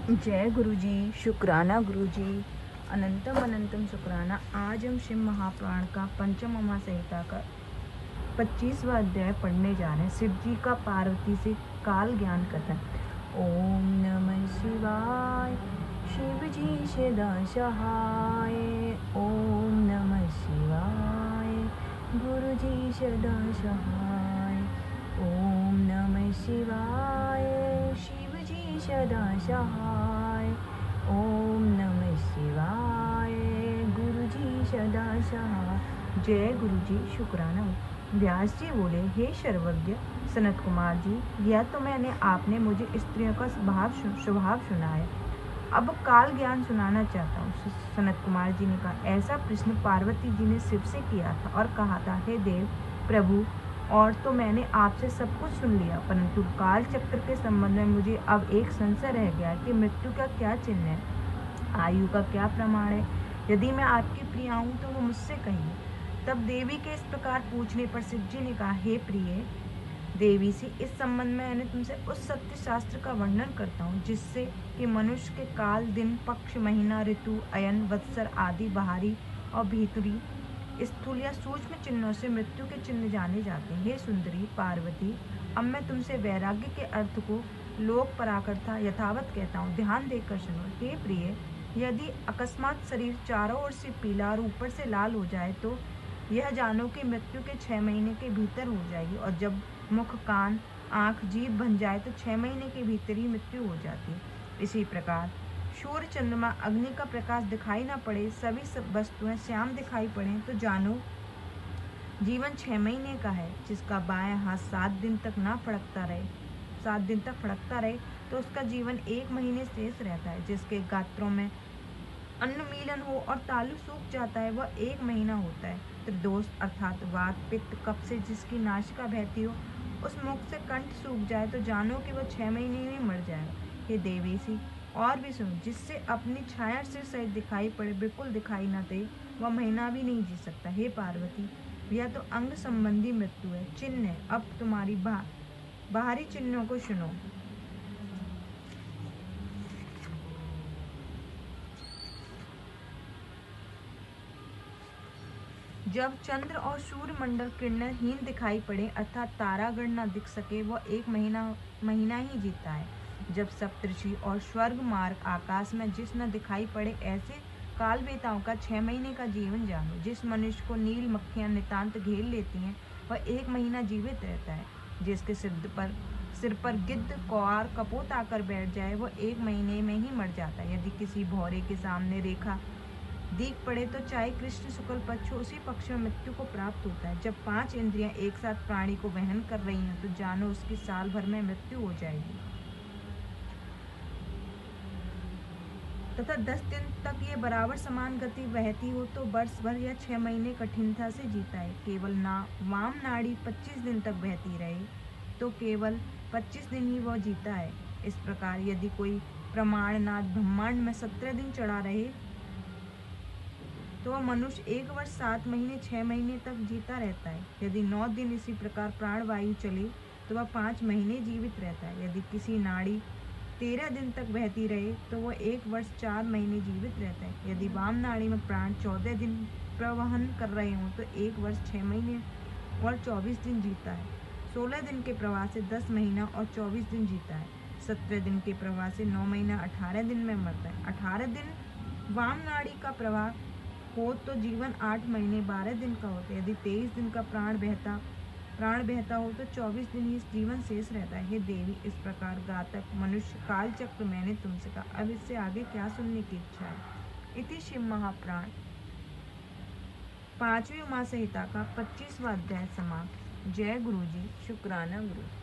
जय गुरु जी, शुक्राना गुरु जी, अनंतम अनंतम शुक्राना। आज हम शिव महापुराण का पंचम उमा संहिता का 25वां अध्याय पढ़ने जा रहे हैं। शिव जी का पार्वती से काल ज्ञान कथन। ओम नमः शिवाय, शिव जी सदा सहाय। ओम नमः शिवाय, गुरु जी सदा सहाय। ओम नमः शिवाय, शिव जी सदा सहाय। ओम नमः शिवाय, गुरु जी सदा सहाय। जय गुरु जी, शुक्राना। व्यास जी बोले, हे सर्वज्ञ सनत कुमार जी, यह तो आपने मुझे स्त्रियों का स्वभाव सुनाया। अब काल ज्ञान सुनाना चाहता हूँ। सनत कुमार जी ने कहा, ऐसा प्रश्न पार्वती जी ने शिव से किया था और कहा था, हे देव प्रभु, और तो मैंने आपसे सब कुछ सुन लिया, परंतु काल चक्र के संबंध में मुझे अब एक संशय रह गया कि मृत्यु का क्या चिन्ह है, आयु का क्या प्रमाण है। यदि मैं आपकी प्रिया हूँ तो वो मुझसे कहिए। तब देवी के इस प्रकार पूछने पर शिव जी ने कहा, हे प्रिय देवी सी, इस संबंध में मैंने तुमसे उस सत्य शास्त्र का वर्णन करता हूँ जिससे कि मनुष्य के काल, दिन, पक्ष, महीना, ऋतु, अयन, वत्सर आदि बाहरी और भीतरी, स्थूल या सूक्ष्म चिन्हों से मृत्यु के चिन्ह जाने जाते हैं। हे सुंदरी पार्वती, अब मैं तुमसे वैराग्य के अर्थ को लोक पराकाष्ठा यथावत कहता हूँ, ध्यान देकर सुनो। हे प्रिय, यदि अकस्मात शरीर चारों ओर से पीला और ऊपर से लाल हो जाए तो यह जानो कि मृत्यु के 6 महीने के भीतर हो जाएगी, और जब मुख, कान, आँख, जीभ बन जाए तो 6 महीने के भीतर ही मृत्यु हो जाती है। इसी प्रकार सूर्य, चंद्रमा, अग्नि का प्रकाश दिखाई न पड़े, सभी सब वस्तुएं श्याम दिखाई पड़े तो जानो जीवन 6 महीने का है। जिसका बायां हाथ 7 दिन तक फड़कता रहे तो उसका जीवन 1 महीने शेष रहता है। जिसके गात्रों में अन्नमीलन हो और तालु सूख जाता है वह 1 महीना होता है। त्रिदोष अर्थात वात, पित्त, कफ से जिसकी नासिका बहती हो, उस मुख से कंठ सूख जाए तो जानो कि वह 6 महीने में मर जाएगा। हे देवेशी, और भी सुनो, जिससे अपनी छाया सिर सहित दिखाई पड़े, बिल्कुल दिखाई न दे, वह महीना भी नहीं जी सकता। हे पार्वती, यह तो अंग संबंधी मृत्यु है, चिन्ह है। अब तुम्हारी बाहरी चिन्हों को सुनो। जब चंद्र और सूर्य मंडल किरणहीन दिखाई पड़े, अर्थात तारागण न दिख सके, वह 1 महीना ही जीता है। जब सप्तऋषि और स्वर्ग मार्ग आकाश में जिस न दिखाई पड़े, ऐसे काल बेताओं का 6 महीने का जीवन जानो। जिस मनुष्य को नील मक्खियां नितांत घेर लेती हैं, वह 1 महीना जीवित रहता है। जिसके सिर पर गिद्ध, कौआर, कपोत आकर बैठ जाए, वह 1 महीने में ही मर जाता है। यदि किसी भौरे के सामने रेखा दीख पड़े तो चाहे कृष्ण शुक्ल पक्ष हो, उसी पक्ष में मृत्यु को प्राप्त होता है। जब 5 इंद्रियां एक साथ प्राणी को वहन कर रही हैं तो जानो उसकी साल भर में मृत्यु हो जाएगी, तथा 10 दिन तक ये बराबर समान गति बहती हो तो वर्ष भर या 6 महीने कठिनता से जीता है। केवल वाम नाड़ी 25 दिन तक बहती रहे तो केवल 25 दिन ही वह जीता है। इस प्रकार यदि कोई प्रमाणनाथ ब्रह्मांड में 17 दिन चढ़ा रहे तो वह मनुष्य 1 वर्ष 7 महीने 6 महीने तक जीता रहता है। यदि 9 दिन इसी प्रकार प्राणवायु चले तो वह 5 महीने जीवित रहता है। यदि किसी नाड़ी 13 दिन तक बहती रहे तो वह 1 वर्ष 4 महीने जीवित रहता है। यदि वाम नाड़ी में प्राण 14 दिन प्रवहन कर रहे हों तो 1 वर्ष 6 महीने और 24 दिन जीता है। 16 दिन के प्रवाह से 10 महीना और 24 दिन जीता है। 17 दिन के प्रवाह से 9 महीना 18 दिन में मरता है। 18 दिन वाम नाड़ी का प्रवाह हो तो जीवन 8 महीने 12 दिन का होता है। यदि 23 दिन का प्राण बहता हो तो 24 दिन ही जीवन शेष रहता है। हे देवी, इस प्रकार घातक मनुष्य काल चक्र मैंने तुमसे कहा। अब इससे आगे क्या सुनने की इच्छा है। इति शिव महापुराण 5वीं उमा संहिता का 25वां अध्याय समाप्त। जय गुरु जी, शुक्राना गुरु।